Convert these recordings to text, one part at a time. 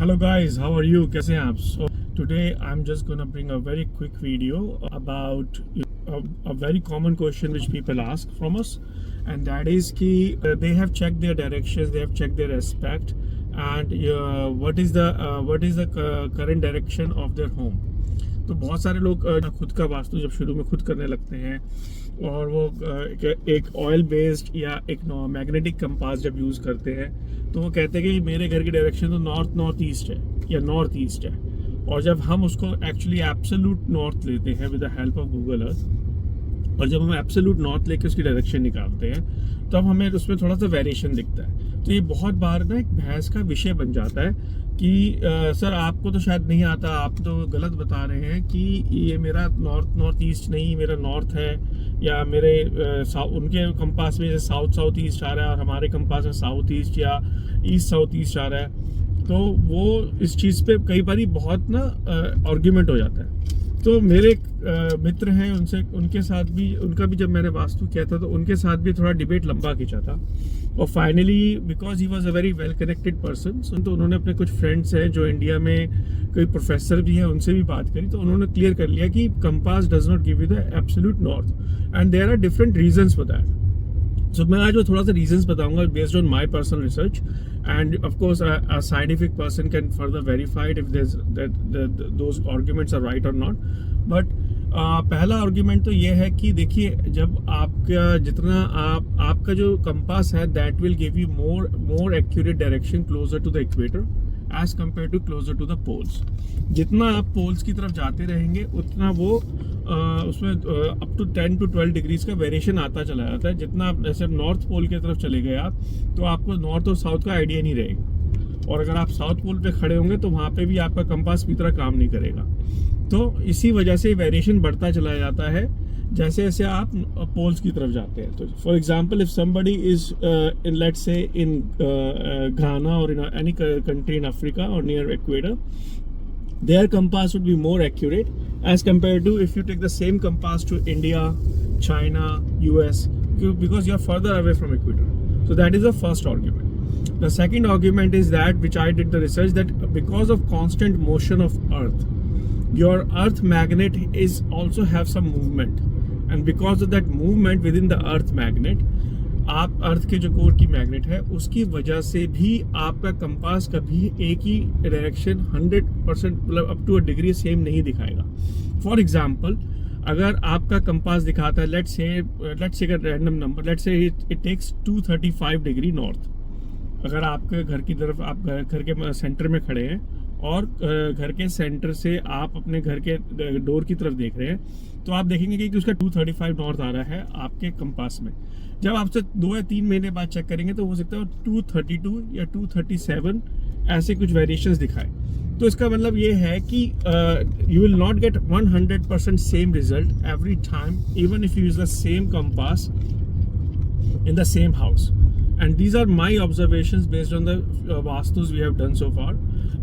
Hello guys, how are you? कैसे हैं आप? So today I'm just gonna bring a very quick video about a very common question which people ask from us, and that is कि they have checked their directions, they have checked their aspect, and what is the current direction of their home. तो बहुत सारे लोग खुद का वास्तु जब शुरू में खुद करने लगते हैं और वो एक ऑयल बेस्ड या एक मैग्नेटिक कंपास जब यूज़ करते हैं तो वो कहते हैं कि मेरे घर की डायरेक्शन तो नॉर्थ ईस्ट है या नॉर्थ ईस्ट है, और जब हम उसको एक्चुअली एब्सोल्यूट नॉर्थ लेते हैं with the help of Google Earth, और जब हम एब्सोल्यूट नॉर्थ लेके उसकी डायरेक्शन निकालते हैं तो अब हमें उसमें थोड़ा सा वेरिएशन दिखता है। तो ये बहुत बार ना एक बहस का विषय बन जाता है कि सर आपको तो शायद नहीं आता, आप तो गलत बता रहे हैं कि ये मेरा नॉर्थ ईस्ट नहीं, मेरा नॉर्थ है, या मेरे उनके कंपास में जैसे साउथ ईस्ट आ रहा है और हमारे कंपास में साउथ ईस्ट या ईस्ट साउथ ईस्ट आ रहा है। तो वो इस चीज़ पे कई बार बहुत ना आर्ग्यूमेंट हो जाता है। तो मेरे मित्र हैं, उनके साथ भी उनका भी जब मैंने वास्तु किया था तो उनके साथ भी थोड़ा डिबेट लंबा खींचा था, और finally because he was a very well connected person, तो उन्होंने अपने कुछ फ्रेंड्स हैं जो इंडिया में कोई प्रोफेसर भी हैं उनसे भी बात करी, तो उन्होंने क्लियर कर लिया कि compass does not give you the absolute north and there are different reasons for that. So मैं आज वो थोड़ा सा रीजंस बताऊंगा based on my personal research, and of course a scientific person can further verified if those arguments are right or not. But पहला argument तो ये है कि देखिए, जब आपका जितना आपका जो कंपास है that will give you more accurate direction closer to the equator as compare to closer to the poles. जितना आप पोल्स की तरफ जाते रहेंगे उतना वो उसमें अप टू 10 to 12 डिग्रीज का वेरिएशन आता चला जाता है। जितना आप जैसे नॉर्थ पोल की तरफ चले गए आप, तो आपको नॉर्थ और साउथ का आइडिया नहीं रहेगा, और अगर आप साउथ पोल पे खड़े होंगे तो वहाँ पे भी आपका कंपास की तरह काम नहीं करेगा। तो इसी वजह से वेरिएशन बढ़ता चला जाता है जैसे जैसे आप पोल्स की तरफ जाते हैं। तो for example if somebody is in let's say in Ghana और in any country in Africa और near equator, their compass would be more accurate as compared to if you take the same compass to India, China, US, because you are further away from equator. So that is the first argument. The second argument is that, which I did the research, that because of constant motion of earth, your earth magnet is also have some movement, and because of that movement within the earth magnet, आप अर्थ के जो core की magnet है उसकी वजह से भी आपका कंपास कभी एक ही डायरेक्शन 100% मतलब up to a degree same नहीं दिखाएगा। फॉर एग्जांपल, अगर आपका कंपास दिखाता है let's say random number, let's say it takes 235 degree north. अगर आपके घर की तरफ आप घर के सेंटर में खड़े हैं और घर के सेंटर से आप अपने घर के डोर की तरफ देख रहे हैं, तो आप देखेंगे कि उसका 235 नॉर्थ आ रहा है आपके कंपास में। जब आपसे 2 या 3 महीने बाद चेक करेंगे तो हो सकता है 232 या 237 ऐसे कुछ वेरिएशंस दिखाए। तो इसका मतलब ये है कि you will not gate 100% same result every time, even if you use the same compass in the same house. And these are my observations based on the vastus we have done so far.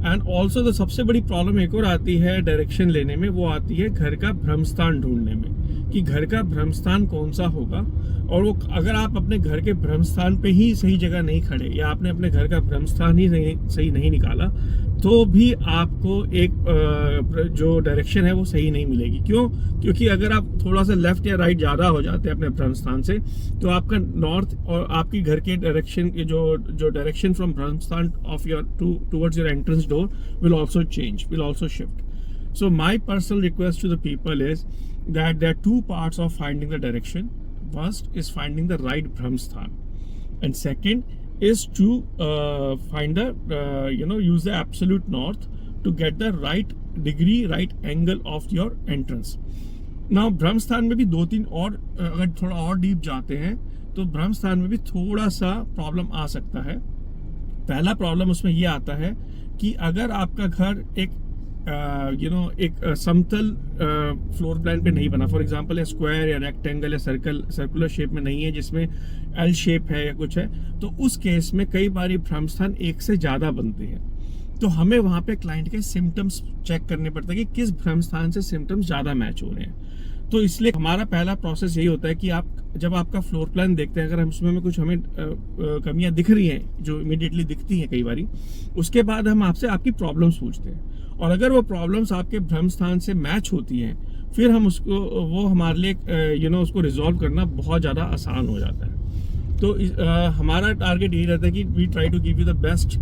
And also the सबसे बड़ी problem एक और आती है direction लेने में, वो आती है घर का भ्रमस्थान ढूंढने में कि घर का भ्रमस्थान कौन सा होगा। और वो अगर आप अपने घर के भ्रमस्थान पे ही सही जगह नहीं खड़े या आपने अपने घर का भ्रमस्थान ही सही नहीं निकाला, तो भी आपको एक जो डायरेक्शन है वो सही नहीं मिलेगी। क्यों? क्योंकि अगर आप थोड़ा सा लेफ्ट या राइट ज़्यादा हो जाते हैं अपने भ्रमस्थान से, तो आपका नॉर्थ और आपकी घर के डायरेक्शन की जो डायरेक्शन फ्रॉम भ्रमस्थान of your towards your entrance door will also change, will also shift. So my personal request to the people is that there are 2 parts of finding the direction. First is finding the right Brahmsthan, and second is to find use the absolute north to get the right degree, right angle of your entrance. Now ब्रह्मस्थान में भी 2-3 और अगर थोड़ा और deep जाते हैं तो ब्रह्मस्थान में भी थोड़ा सा प्रॉब्लम आ सकता है। पहला प्रॉब्लम उसमें ये आता है कि अगर आपका घर एक एक समतल फ्लोर प्लान पे नहीं बना, फॉर एग्जांपल स्क्वायर या रेक्टेंगल या सर्कुलर शेप में नहीं है जिसमें एल शेप है या कुछ है, तो उस केस में कई बार भ्रमस्थान एक से ज़्यादा बनते हैं। तो हमें वहाँ पे क्लाइंट के सिम्टम्स चेक करने पड़ते हैं कि किस भ्रमस्थान से सिम्टम्स ज़्यादा मैच हो रहे हैं। तो इसलिए हमारा पहला प्रोसेस यही होता है कि आप जब आपका फ्लोर प्लान देखते हैं, अगर हम उसमें कुछ हमें कमियां दिख रही हैं जो इमीडिएटली दिखती हैं कई बारी, उसके बाद हम आपसे आपकी प्रॉब्लम्स पूछते हैं, और अगर वो प्रॉब्लम्स आपके भ्रम स्थान से मैच होती हैं, फिर हम वो हमारे लिए उसको रिजॉल्व करना बहुत ज़्यादा आसान हो जाता है। तो हमारा टारगेट यही रहता है कि we try to give you the best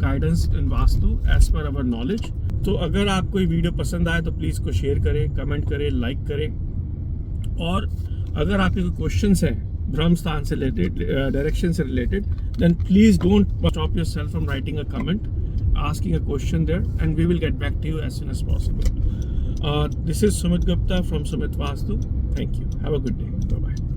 guidance in vastu as per our knowledge. तो अगर आपको ये वीडियो पसंद आए तो प्लीज़ को शेयर करें, कमेंट करें, लाइक करें, और अगर आपके कोई क्वेश्चंस हैं भ्रम स्थान से रिलेटेड, डायरेक्शन से related, then please don't stop yourself from writing a comment, asking a question there, and we will get back to you as soon as possible. This is Sumit Gupta from Sumit Vastu. Thank you. Have a good day. Bye bye.